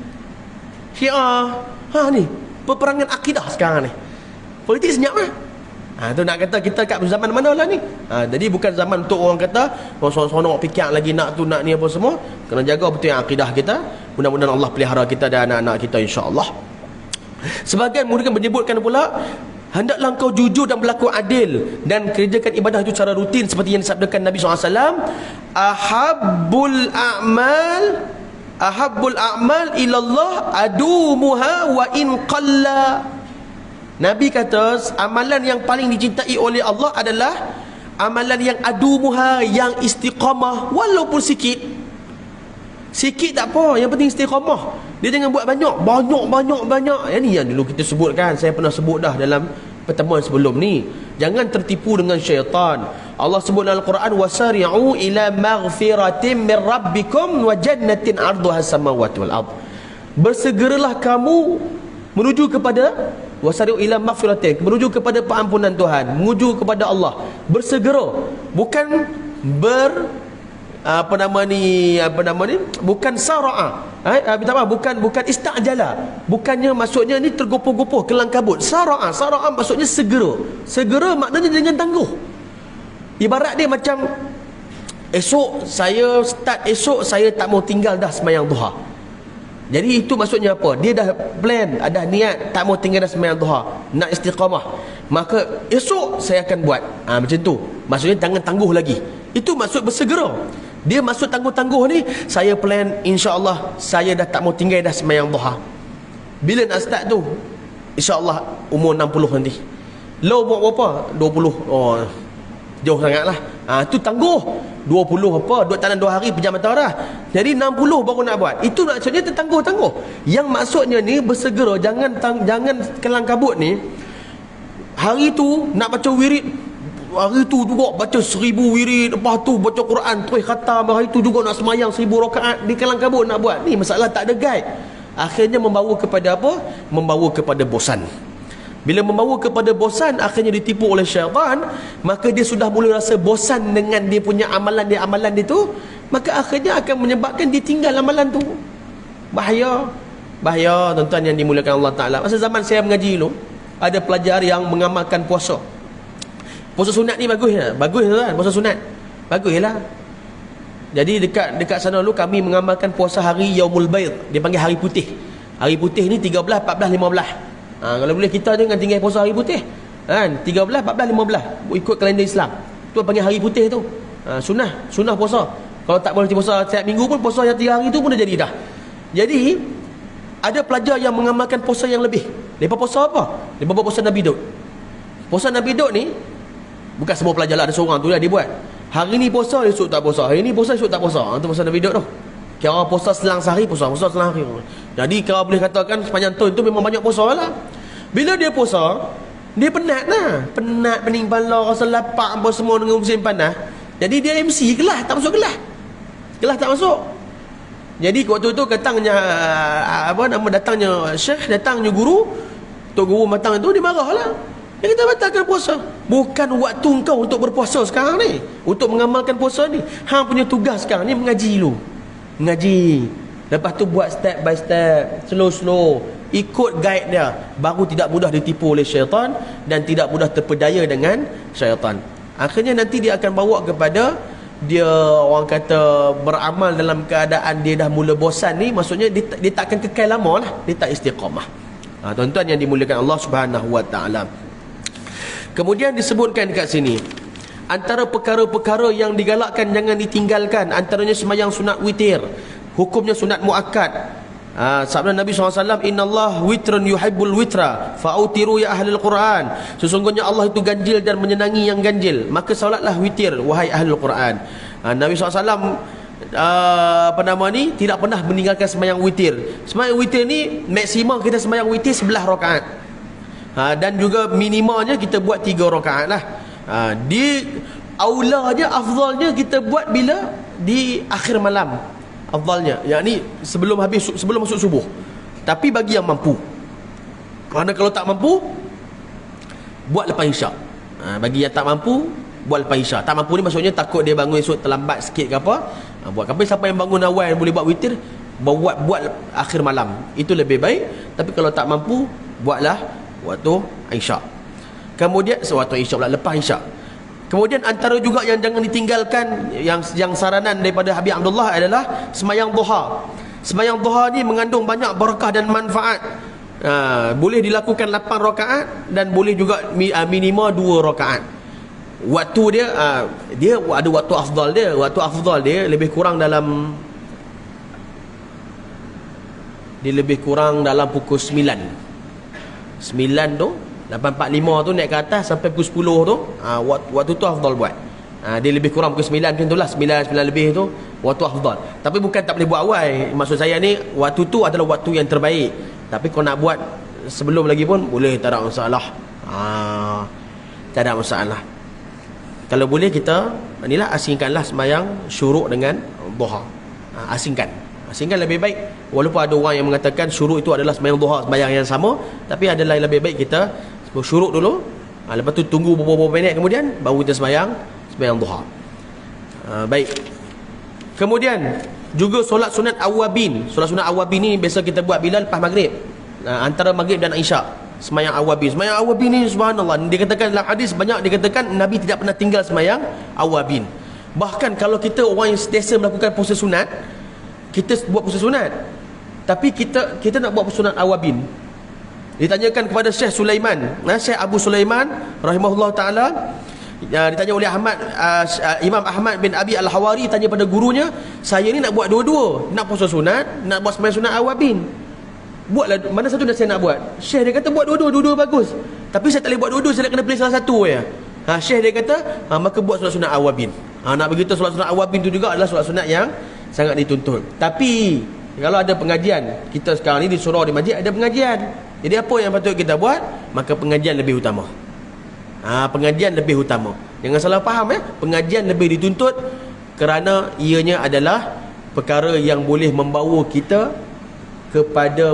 Syiah. Ni peperangan akidah sekarang ni. Politik senyap lah. Tu nak kata kita kat zaman mana lah ni. Jadi bukan zaman untuk orang kata sonok fikir lagi nak tu nak ni apa semua. Kena jaga betul yang akidah kita. Mudah-mudahan Allah pelihara kita dan anak-anak kita, insya-Allah. Sebagian mereka menyebutkan pula, hendaklah engkau jujur dan berlaku adil dan kerjakan ibadah itu secara rutin seperti yang disabdakan Nabi SAW. Ahabbul a'mal ilallah adumuha wa in qalla. Nabi kata amalan yang paling dicintai oleh Allah adalah amalan yang adumuha, yang istiqamah walaupun sikit. Sikit tak apa, yang penting istiqamah. Dia jangan buat banyak. Yang ni yang dulu kita sebutkan, saya pernah sebut dah dalam pertemuan sebelum ni. Jangan tertipu dengan syaitan. Allah sebut dalam Al-Quran, wasari'u ila maghfiratin min rabbikum wa jannatin 'arduha as-samawati wal ard. Bersegeralah kamu menuju kepada wasari'u ila maghfiratin, menuju kepada pengampunan Tuhan, menuju kepada Allah. Bersegera, bukan bukan sara'a, bukan istajala, bukannya maksudnya ni tergopoh-gopoh kelang kabut. Sara'a maksudnya segera maknanya dengan tangguh. Ibarat dia macam esok saya tak mau tinggal dah sembahyang duha. Jadi itu maksudnya apa? Dia dah plan, ada niat tak mau tinggal dah sembahyang duha, nak istiqamah, maka esok saya akan buat. Macam tu. Maksudnya jangan tangguh lagi. Itu maksud bersegera. Dia maksud tangguh-tangguh ni, saya plan insya-Allah saya dah tak mau tinggal dah sembahyang duha. Bila nak start tu? Insya-Allah umur 60 nanti. Lo umur berapa? 20. Jauh sangatlah. Tu tangguh. 20 apa? Duduk tanah 2 hari pejam mata dah. Jadi 60 baru nak buat. Itu maksudnya tertangguh-tangguh. Yang maksudnya ni bersegera, jangan kelang kabut ni. Hari tu nak baca wirid, hari tu juga baca 1000 wirid, lepas tu baca Quran terus khatam, hari tu juga nak semayang 1000 rakaat, di kelang kabut nak buat. Ni masalah tak ada guide. Akhirnya membawa kepada apa? Membawa kepada bosan. Bila membawa kepada bosan, akhirnya ditipu oleh syaitan, maka dia sudah mula rasa bosan dengan dia punya amalan dia tu, maka akhirnya akan menyebabkan dia tinggal amalan tu. Bahaya tuan-tuan yang dimuliakan Allah Ta'ala. Masa zaman saya mengaji dulu, ada pelajar yang mengamalkan puasa. Puasa sunat ni bagus tuan, puasa sunat baguslah. Jadi dekat sana dulu kami mengamalkan puasa hari Yaumul Bayd, dia panggil hari putih. Hari putih ni 13, 14, 15. Kalau boleh kita jangan tinggal puasa hari putih, kan? 13, 14, 15 ikut kalender Islam. Tu panggil hari putih tu. Sunnah puasa. Kalau tak boleh puasa setiap minggu pun, puasa yang 3 hari tu pun dah jadi dah. Jadi ada pelajar yang mengamalkan puasa yang lebih. Lepas puasa apa? Lepas puasa Nabi Daud. Puasa Nabi Daud ni bukan semua pelajar lah, ada seorang tu lah dia buat. Hari ni puasa, esok tak puasa. Hari ni puasa, esok tak puasa. Itu pasal Nabi duduk tu. Kira puasa selang sehari, puasa selang hari. Jadi kalau boleh katakan sepanjang tahun tu memang banyak puasa lah. Bila dia puasa, dia penat lah. Penat, pening kepala, rasa lapar apa semua dengan musim panas. Jadi dia MC kelas, tak masuk kelas. Kelas tak masuk. Jadi waktu tu datangnya datangnya syekh, datangnya guru. Tok guru matang tu dia marah lah. Dia kata batalkan puasa. Bukan waktu kau untuk berpuasa sekarang ni, untuk mengamalkan puasa ni. Hang punya tugas sekarang ni mengaji dulu. Mengaji. Lepas tu buat step by step, slow. Ikut guide dia. Baru tidak mudah ditipu oleh syaitan dan tidak mudah terpedaya dengan syaitan. Akhirnya nanti dia akan bawa kepada dia, orang kata, beramal dalam keadaan dia dah mula bosan ni. Maksudnya dia tak akan kekal lama lah. Dia tak istiqamah. Tuan-tuan yang dimuliakan Allah Subhanahu Wa Taala. Kemudian disebutkan dekat sini, antara perkara-perkara yang digalakkan jangan ditinggalkan, antaranya sembahyang sunat witir. Hukumnya sunat muakkad. Sabda Nabi SAW, Innallah witrun yuhibbul witra fa'autiru ya ahlul Quran. Sesungguhnya Allah itu ganjil dan menyenangi yang ganjil, maka solatlah witir wahai ahlul Quran. Nabi SAW tidak pernah meninggalkan sembahyang witir. Sembahyang witir ni maksimum kita sembahyang witir 11 rakaat. Dan juga minimalnya kita buat 3 rakaat lah. Di aulanya, afdalnya kita buat bila di akhir malam. Afdalnya, yakni sebelum masuk subuh. Tapi bagi yang mampu. Kerana kalau tak mampu, buat lepas isyak. Bagi yang tak mampu, buat lepas isyak. Tak mampu ni maksudnya takut dia bangun esok terlambat sikit ke apa, buat. Tapi siapa yang bangun awal boleh buat witir, buat akhir malam. Itu lebih baik. Tapi kalau tak mampu, buatlah waktu isyak. Kemudian waktu isyak pula, lepas isyak. Kemudian antara juga yang jangan ditinggalkan, yang saranan daripada Habib Abdullah adalah sembahyang duha. Sembahyang duha ni mengandung banyak barakah dan manfaat. Boleh dilakukan 8 rakaat dan boleh juga minimal 2 rakaat. Waktu dia ada waktu afdal dia. Waktu afdal dia lebih kurang dalam pukul 9 tu, 8.45 tu naik ke atas sampai pukul 10 tu, waktu tu afdal buat. Dia lebih kurang pukul 9 macam tu lah, 9 lebih tu waktu afdal. Tapi bukan tak boleh buat awal. Maksud saya ni, waktu tu adalah waktu yang terbaik. Tapi kalau nak buat sebelum lagi pun boleh, tak ada masalah. Tak ada masalah. Kalau boleh kita inilah, asingkanlah sembahyang syuruk dengan duha. Asingkan lebih baik. Walaupun ada orang yang mengatakan syuruk itu adalah sembahyang duha, sembahyang yang sama, tapi adalah lebih baik kita syuruk dulu, lepas tu tunggu beberapa minit kemudian baru kita sembahyang duha. Baik. Kemudian juga solat sunat awabin. Solat sunat awabin ni biasa kita buat bila lepas maghrib, antara maghrib dan isyak. Sembahyang awabin. Sembahyang awabin ni subhanallah, dikatakan dalam hadis banyak, dikatakan Nabi tidak pernah tinggal sembahyang awabin. Bahkan kalau kita orang yang sentiasa melakukan puasa sunat, kita buat puasa sunat, tapi kita nak buat puasa sunat awabin. Ditanyakan kepada Syekh Sulaiman, Syekh Abu Sulaiman rahimahullah ta'ala, ditanya oleh Imam Ahmad bin Abi Al-Hawari, tanya pada gurunya, saya ni nak buat dua-dua, nak puasa sunat, nak buat sembahyang sunat awabin. Buatlah, mana satu dah saya nak buat? Syekh dia kata buat dua-dua bagus, tapi saya tak boleh buat dua-dua, saya nak kena pilih salah satu ya. Syekh dia kata maka buat solat sunat awabin. Nak begitu, solat sunat awabin tu juga adalah solat sunat yang sangat dituntut. Tapi kalau ada pengajian, kita sekarang ni di surau di masjid ada pengajian, jadi apa yang patut kita buat? Maka pengajian lebih utama. Pengajian lebih utama. Jangan salah faham pengajian lebih dituntut kerana ianya adalah perkara yang boleh membawa kita kepada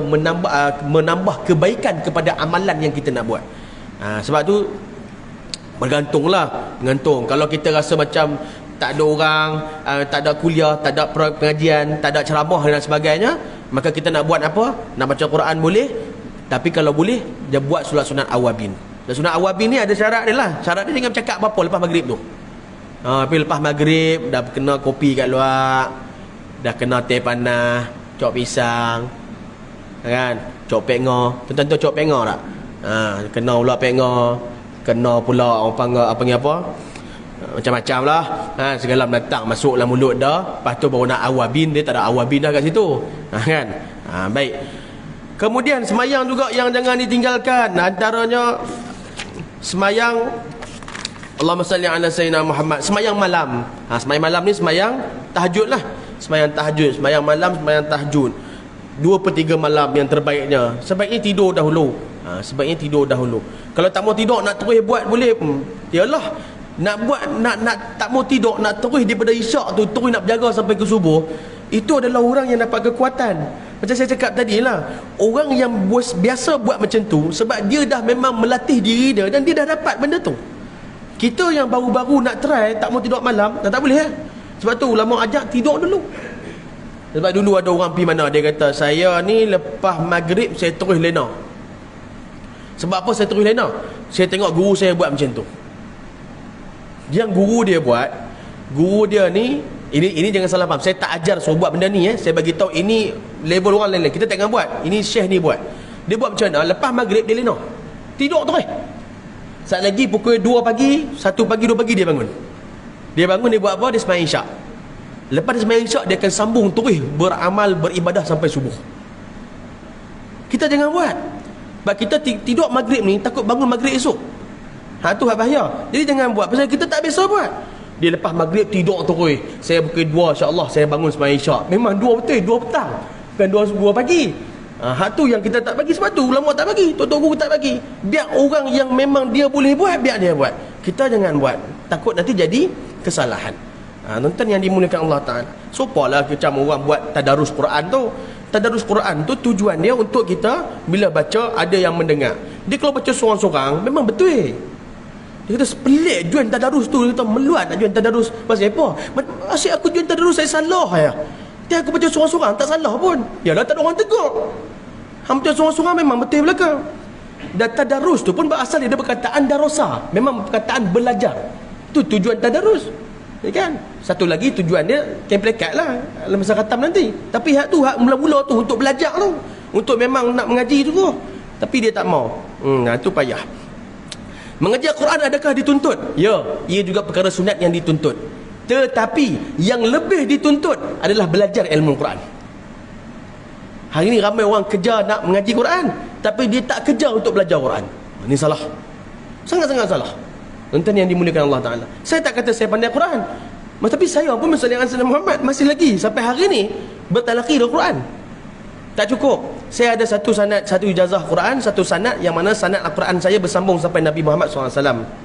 menambah kebaikan kepada amalan yang kita nak buat. Sebab tu bergantung. Kalau kita rasa macam tak ada orang, tak ada kuliah, tak ada pengajian, tak ada ceramah dan sebagainya, maka kita nak buat apa? Nak baca Quran boleh, tapi kalau boleh dia buat solat sunat awabin. Dan sunat awabin ni ada syarat dia lah. Syarat dia jangan bercakap apa-apa lepas maghrib tu. Tapi lepas maghrib dah kena kopi kat luar, dah kena teh panas, cok pisang, kan, cok penga. Tentu cok penga tak? Kena pula penga, kena pula orang panggil apa, macam-macam lah. Segala menatang masuk dalam mulut dah. Lepas tu baru nak awabin, dia tak ada awabin dah kat situ, kan. Baik. Kemudian semayang juga yang jangan ditinggalkan, antaranya semayang Allahumma salli ala sayyidina Muhammad. Semayang malam. Semayang malam ni semayang tahajud lah. Semayang tahajud, semayang malam, semayang tahajud. 2/3 malam yang terbaiknya. Sebaiknya tidur dahulu. Sebaiknya tidur dahulu. Kalau tak mau tidur nak terus buat boleh. Yalah, nak buat nak tak mau tidur nak terus daripada isyak tu terus nak berjaga sampai ke subuh. Itu adalah orang yang dapat kekuatan. Macam saya cakap tadi lah, orang yang biasa buat macam tu sebab dia dah memang melatih diri dia dan dia dah dapat benda tu. Kita yang baru-baru nak try tak mau tidur malam, tak boleh lah. Sebab tu ulama ajak tidur dulu. Sebab dulu ada orang pergi mana, dia kata saya ni lepas maghrib saya terus lena. Sebab apa saya terus lena? Saya tengok guru saya buat macam tu. Yang guru dia buat, guru dia ni, ini jangan salah faham, saya tak ajar suruh buat benda ni. Saya bagi tahu ini level orang lain-lain. Kita tak akan buat. Ini syekh ni buat. Dia buat macam mana? Lepas maghrib dia lena. Tidur terus. Saat lagi pukul 2 pagi, 1 pagi, 2 pagi dia bangun. Dia bangun, dia buat apa? Dia sembahyang isyak. Lepas dia sembahyang isyak, dia akan sambung terus beramal, beribadah sampai subuh. Kita jangan buat. Sebab kita tidur maghrib ni takut bangun maghrib esok. Tu bahaya. Jadi jangan buat. Pasal kita tak biasa buat. Dia lepas maghrib tidur terus. Saya pukul 2 insya-Allah saya bangun sembahyang isyak. Memang 2 betul, 2 petang. Bukan 2 pagi. Tu yang kita tak bagi. Sebab tu ulama tak bagi, tok-tok guru tak bagi. Biar orang yang memang dia boleh buat, biar dia buat. Kita jangan buat. Takut nanti jadi kesalahan. Tuan-tuan yang dimuliakan Allah Ta'ala, sopalah macam orang buat tadarus Quran tu. Tadarus Quran tu tujuan dia untuk kita bila baca ada yang mendengar. Dia kalau baca seorang-seorang memang betul. Dia kata sepelik jual tadarus tu. Dia kata meluat nak jual tadarus. Pasal apa? Asyik aku jual tadarus saya salah ya. Dia aku baca seorang-seorang tak salah pun. Yalah tak ada orang tegur. Hang baca seorang-seorang memang betul belaka. Dan tadarus tu pun berasal dia perkataan darosa. Memang perkataan belajar. Tu tujuan tadarus. Ya kan? Satu lagi tujuan dia kemplikat lah dalam masa khatam nanti. Tapi hak tu hak mula-mula tu untuk belajar tu. Untuk memang nak mengaji tu tu. Tapi dia tak mau. Itu payah. Mengaji Al-Quran adakah dituntut? Ya, ia juga perkara sunat yang dituntut. Tetapi yang lebih dituntut adalah belajar ilmu Quran. Hari ini ramai orang kejar nak mengaji Quran, tapi dia tak kejar untuk belajar Quran. Ini salah. Sangat-sangat salah. Tuan-tuan yang dimuliakan Allah Ta'ala, saya tak kata saya pandai Quran, tapi saya pun misalnya Rasulullah Muhammad masih lagi sampai hari ini bertalaqi dengan Quran. Tak cukup. Saya ada satu sanad, satu ijazah Quran, satu sanad yang mana sanad Al-Quran saya bersambung sampai Nabi Muhammad SAW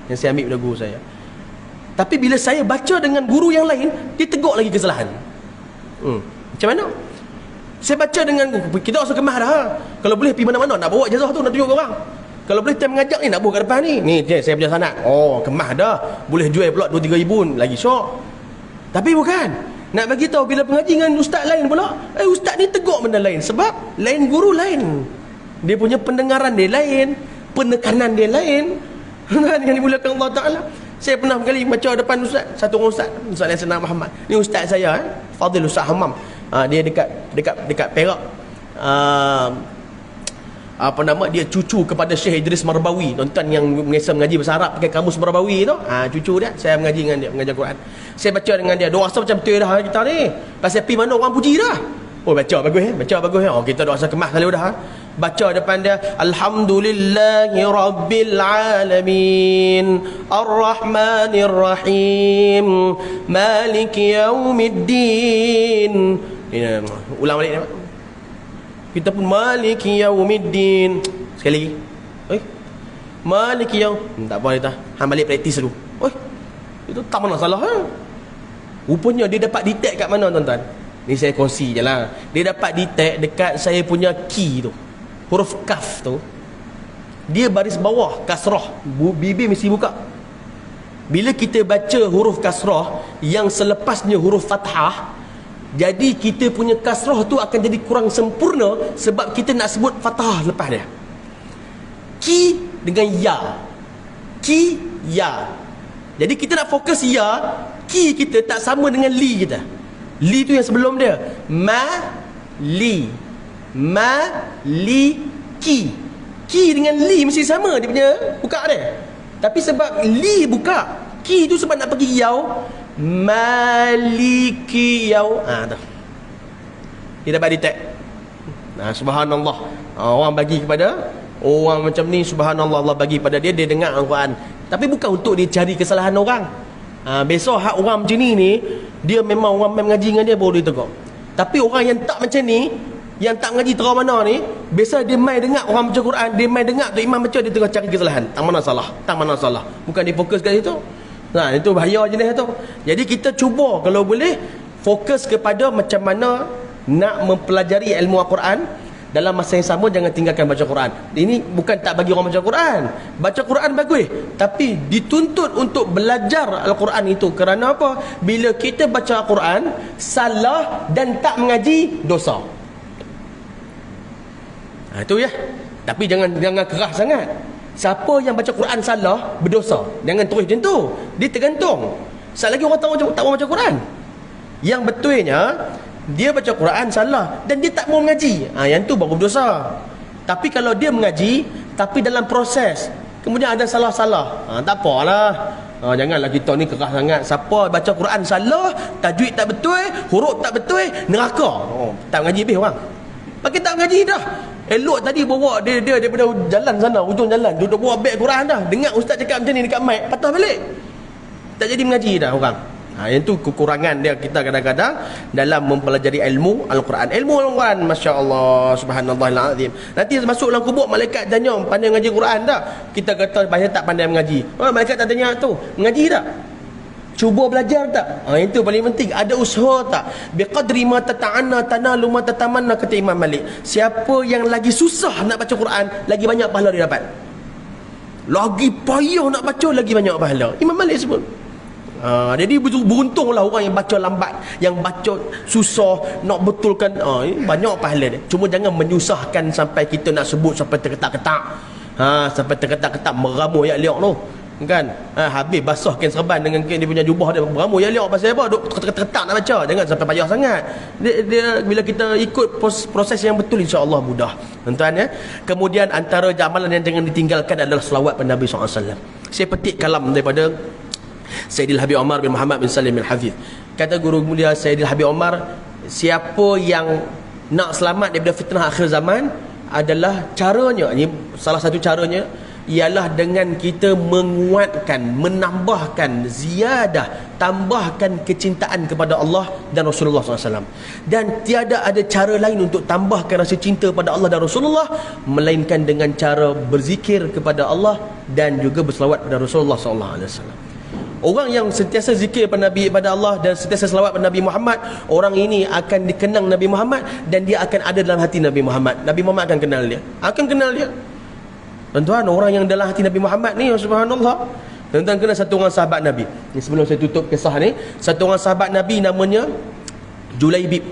yang saya ambil dari guru saya. Tapi bila saya baca dengan guru yang lain, dia tegur lagi kesalahan. Macam mana? Saya baca dengan kita orang kemah dah. Kalau boleh pergi mana-mana nak bawa ijazah tu nak tunjuk ke orang. Kalau boleh time mengajak ni nak bawa ke depan ni. Ni saya punya sanad. Oh, kemah dah. Boleh jual pula 2-3 ribu lagi syok. Tapi bukan. Nak bagi tahu bila pengaji dengan ustaz lain pula, ustaz ni tegur benda lain sebab lain guru lain. Dia punya pendengaran dia lain, penekanan dia lain. Yang dimuliakan Allah Ta'ala. Saya pernah sekali baca depan ustaz, satu orang ustaz, Ustaz Hasan Muhammad. Ni ustaz saya, Fadil Ustaz Hammam. Dia dekat Perak. Apa nama dia, cucu kepada Syekh Idris Marbawi. Tuan-tuan yang mengesah mengaji bahasa Arab pakai kamus Marbawi tu, cucu dia. Saya mengaji dengan dia, mengajar Quran. Saya baca dengan dia, doa rasa macam betul dah kita ni. Pasal pi mana orang puji dah. Oh baca bagus baca bagus Oh kita doa rasa kemas kali dah. Baca depan dia, Alhamdulillahi Rabbil Alamin, Ar-Rahmanir Rahim, Maliki Yaumiddin. Ulang balik ni. Kita pun Maliki Yaumiddin. Sekali lagi. Maliki tak apa dah. Hang balik praktis dulu. Itu tak mana salah Rupanya dia dapat detect kat mana tuan-tuan. Ni saya kongsi je lah. Dia dapat detect dekat saya punya key tu. Huruf kaf tu. Dia baris bawah kasrah. Bibir mesti buka. Bila kita baca huruf kasrah yang selepasnya huruf fathah, jadi kita punya kasrah tu akan jadi kurang sempurna sebab kita nak sebut fathah lepas dia. Ki dengan ya. Ki, ya. Jadi kita nak fokus ya. Ki kita tak sama dengan li kita. Li tu yang sebelum dia. Ma, li. Ma, li, ki. Ki dengan li mesti sama dia punya buka dia. Tapi sebab li buka, ki tu sebab nak pergi yau. Maliki yau. Tu. Dia dapat detect. Subhanallah. Orang bagi kepada orang macam ni, subhanallah, Allah bagi pada dia, dia dengar Al-Quran. Tapi bukan untuk dia cari kesalahan orang. Besok hak orang macam ni, dia memang orang main mengaji dengan dia baru dia tegur. Tapi orang yang tak macam ni, yang tak mengaji terang mana ni, biasa dia main dengar orang baca Quran, dia main dengar tu imam baca, dia tengah cari kesalahan. Tak mana salah. Bukan dia fokus kat situ. Itu bahaya jenis tu. Jadi kita cuba kalau boleh fokus kepada macam mana nak mempelajari ilmu Al-Quran. Dalam masa yang sama jangan tinggalkan baca Quran. Ini bukan tak bagi orang baca Quran. Baca Quran bagus, tapi dituntut untuk belajar Al-Quran itu. Kerana apa? Bila kita baca Al-Quran salah dan tak mengaji, dosa. Itu ya. Tapi jangan keras sangat. Siapa yang baca Quran salah, berdosa. Jangan terus macam tu. Dia tergantung. Sekali lagi orang tak mau baca Quran. Yang betulnya dia baca Quran salah dan dia tak mau mengaji, yang tu baru berdosa. Tapi kalau dia mengaji tapi dalam proses kemudian ada salah-salah, tak apalah. Janganlah kita ni keras sangat. Siapa baca Quran salah, tajwid tak betul, huruf tak betul, neraka. Tak mengaji habis orang. Bagi tak mengaji dah. Elok tadi bawa dia daripada jalan sana, ujung jalan, duduk bawa beg Quran dah. Dengar ustaz cakap macam ni dekat mic, patah balik. Tak jadi mengaji dah orang. Itu kekurangan dia kita kadang-kadang dalam mempelajari ilmu Al-Quran. Ilmu Al-Quran, Masya Allah, Subhanallahil-Azim. Nanti masuk dalam kubur, malaikat tanya, pandai mengaji Quran tak? Kita kata bahaya tak pandai mengaji. Malaikat tak tanya tu, mengaji tak? Cuba belajar tak? Itu paling penting. Ada usaha tak? Biqadri ma tata'anna tanalu ma tatamanna, kata Imam Malik. Siapa yang lagi susah nak baca Quran, lagi banyak pahala dia dapat. Lagi payah nak baca, lagi banyak pahala. Imam Malik sebut. Jadi beruntunglah orang yang baca lambat, yang baca susah nak betulkan, banyak pahala dia. Cuma jangan menyusahkan sampai kita nak sebut sampai terketak-ketak, sampai terketak-ketak meramu ayat liak tu kan. Habis basahkan serban dengan dia punya jubah dia, meramu ayat liak pasal apa, duk terketak nak baca. Jangan sampai payah sangat. Dia bila kita ikut proses yang betul, insya-Allah mudah, tuan-tuan ya. Kemudian antara amalan yang jangan ditinggalkan adalah selawat pada Nabi SAW. Saya petik kalam daripada Sayyidil Habib Omar bin Muhammad bin Salim bin Hafiz. Kata guru mulia Sayyidil Habib Omar, siapa yang nak selamat daripada fitnah akhir zaman adalah caranya, ini salah satu caranya ialah dengan kita menguatkan, menambahkan, ziyadah, tambahkan kecintaan kepada Allah dan Rasulullah SAW. Dan tiada ada cara lain untuk tambahkan rasa cinta pada Allah dan Rasulullah melainkan dengan cara berzikir kepada Allah dan juga berselawat pada Rasulullah SAW. Orang yang sentiasa zikir pada Nabi, pada Allah dan sentiasa selawat pada Nabi Muhammad, orang ini akan dikenang Nabi Muhammad dan dia akan ada dalam hati Nabi Muhammad. Nabi Muhammad akan kenal dia. Tuan-tuan, orang yang dalam hati Nabi Muhammad ni, subhanallah. Tuan-tuan kenal satu orang sahabat Nabi. Ni sebelum saya tutup kisah ni, satu orang sahabat Nabi namanya Julaibib.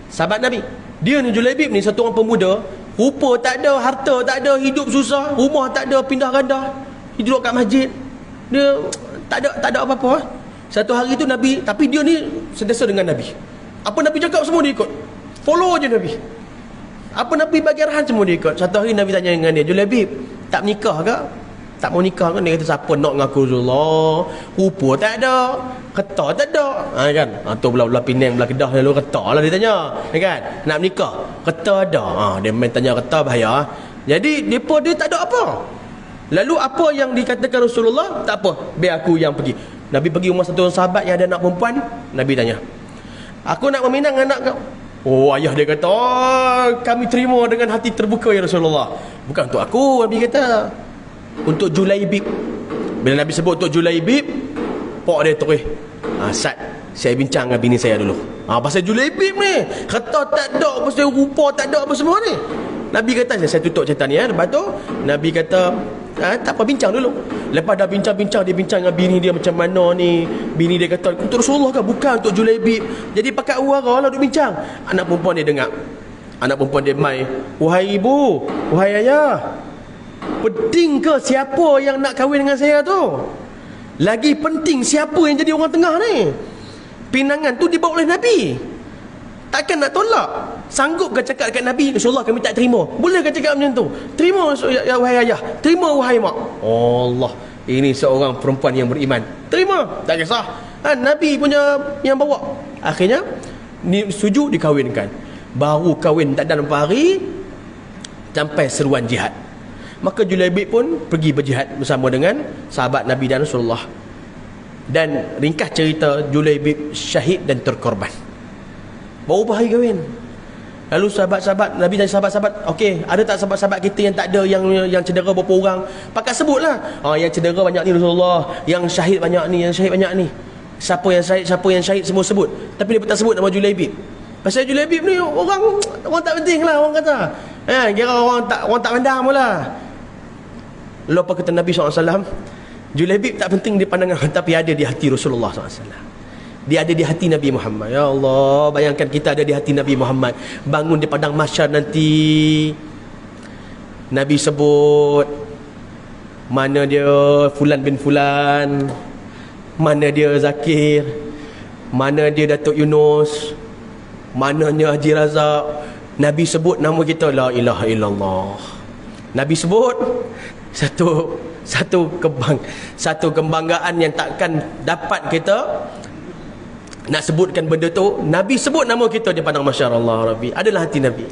Sahabat Nabi. Dia ni Julaibib ni satu orang pemuda, rupa tak ada, harta tak ada, hidup susah, rumah tak ada, pindah randah, hidup kat masjid. Dia tak ada apa-apa. Satu hari tu Nabi, tapi dia ni sentiasa dengan Nabi. Apa Nabi cakap semua dia ikut. Follow je Nabi. Apa Nabi bagi arahan semua dia ikut. Satu hari Nabi tanya dengan dia, Julaibib, tak menikah ke? Tak mau nikah kan? Dia kata, siapa nak dengan aku Rasulullah? Rupa tak ada, keta tak ada. Kan? Tu belah Penang, belah Kedah lalu keta lah dia tanya. Kan? Nak menikah? Keta ada. Dia main tanya keta bahaya. Jadi dia tak ada apa. Lalu apa yang dikatakan Rasulullah? Tak apa, biar aku yang pergi. Nabi pergi rumah satu orang sahabat yang ada anak perempuan. Nabi tanya, aku nak meminang anak kau. Oh, ayah dia kata, kami terima dengan hati terbuka ya Rasulullah. Bukan untuk aku, Nabi kata, untuk Julaibib. Bila Nabi sebut untuk Julaibib, pok dia terus, Sat, saya bincang dengan bini saya dulu. Pasal Julaibib ni, kata tak ada, pasal rupa tak ada apa semua ni. Nabi kata, saya tutup cerita ni ya. Lepas tu Nabi kata, tak apa, bincang dulu. Lepas dah bincang-bincang, dia bincang dengan bini dia macam mana ni. Bini dia kata, untuk Rasulullah kan? Bukan untuk Julaibib. Jadi pakai uara lah duk bincang. Anak perempuan dia dengar. Anak perempuan dia mai, wahai ibu, wahai ayah, penting ke siapa yang nak kahwin dengan saya tu? Lagi penting siapa yang jadi orang tengah ni. Pinangan tu dibawa oleh Nabi. Takkan nak tolak? Sanggup ke cakap dekat Nabi, Rasulullah kami tak terima? Boleh ke cakap macam tu? Terima ya wahai ayah, terima wahai mak. Allah, ini seorang perempuan yang beriman. Terima, tak kisah. Nabi punya yang bawa. Akhirnya setuju dikahwinkan. Baru kahwin tak ada 4 hari sampai seruan jihad. Maka Julaibib pun pergi berjihad bersama dengan sahabat Nabi dan Rasulullah. Dan ringkas cerita, Julaibib syahid dan terkorban. Baru berhari kahwin. Lalu sahabat-sahabat Nabi dan sahabat-sahabat, okey, ada tak sahabat-sahabat kita yang tak ada, yang cedera berapa orang? Pakat sebutlah. Yang cedera banyak ni Rasulullah, yang syahid banyak ni, yang syahid banyak ni. Siapa yang syahid semua sebut. Tapi dia tak sebut nama Julaibib. Pasal Julaibib ni orang tak penting lah, orang kata. Kira orang tak pandang pula. Lalu apa kata Nabi SAW? Julaibib tak penting di pandangan, tapi ada di hati Rasulullah SAW. Dia ada di hati Nabi Muhammad. Ya Allah, bayangkan kita ada di hati Nabi Muhammad. Bangun di padang mahsyar nanti, Nabi sebut mana dia Fulan bin Fulan, mana dia Zakir, mana dia Datuk Yunus, mananya Haji Razak. Nabi sebut nama kita, la ilaha illallah. Nabi sebut satu kebanggaan yang takkan dapat kita nak sebutkan benda tu. Nabi sebut nama kita di padang mahsyar. Allah Rabbi, adalah hati Nabi.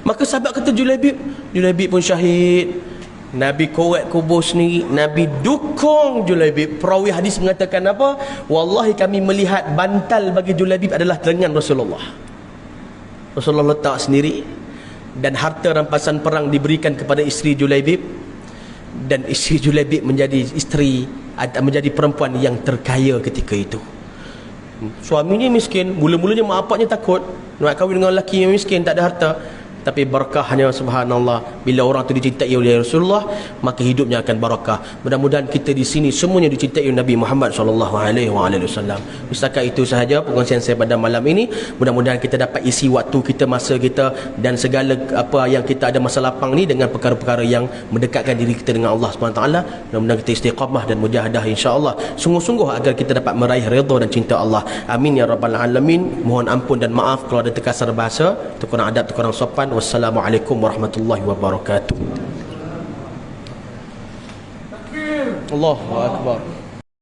Maka sahabat kata Julaibib pun syahid. Nabi korek kubur sendiri, Nabi dukung Julaibib. Perawi hadis mengatakan apa? Wallahi kami melihat bantal bagi Julaibib adalah lengan Rasulullah. Rasulullah letak sendiri, dan harta rampasan perang diberikan kepada isteri Julaibib, dan isteri Julaibib menjadi perempuan yang terkaya ketika itu. Suaminya miskin, mula-mulanya mak bapaknya takut nak kahwin dengan lelaki yang miskin, tak ada harta. Tapi berkahnya, subhanallah, bila orang tu dicintai oleh Rasulullah, maka hidupnya akan barakah. Mudah-mudahan kita di sini semuanya dicintai oleh Nabi Muhammad SAW. Setakat itu sahaja perkongsian saya pada malam ini. Mudah-mudahan kita dapat isi waktu kita, masa kita, dan segala apa yang kita ada masa lapang ni dengan perkara-perkara yang mendekatkan diri kita dengan Allah SWT. Mudah-mudahan kita istiqamah dan mujahadah, insya-Allah, sungguh-sungguh agar kita dapat meraih redha dan cinta Allah. Amin ya rabbal alamin. Mohon ampun dan maaf kalau ada terkasar bahasa, terkurang adab, terkurang sopan. Wassalamualaikum warahmatullahi wabarakatuh. Allahu akbar.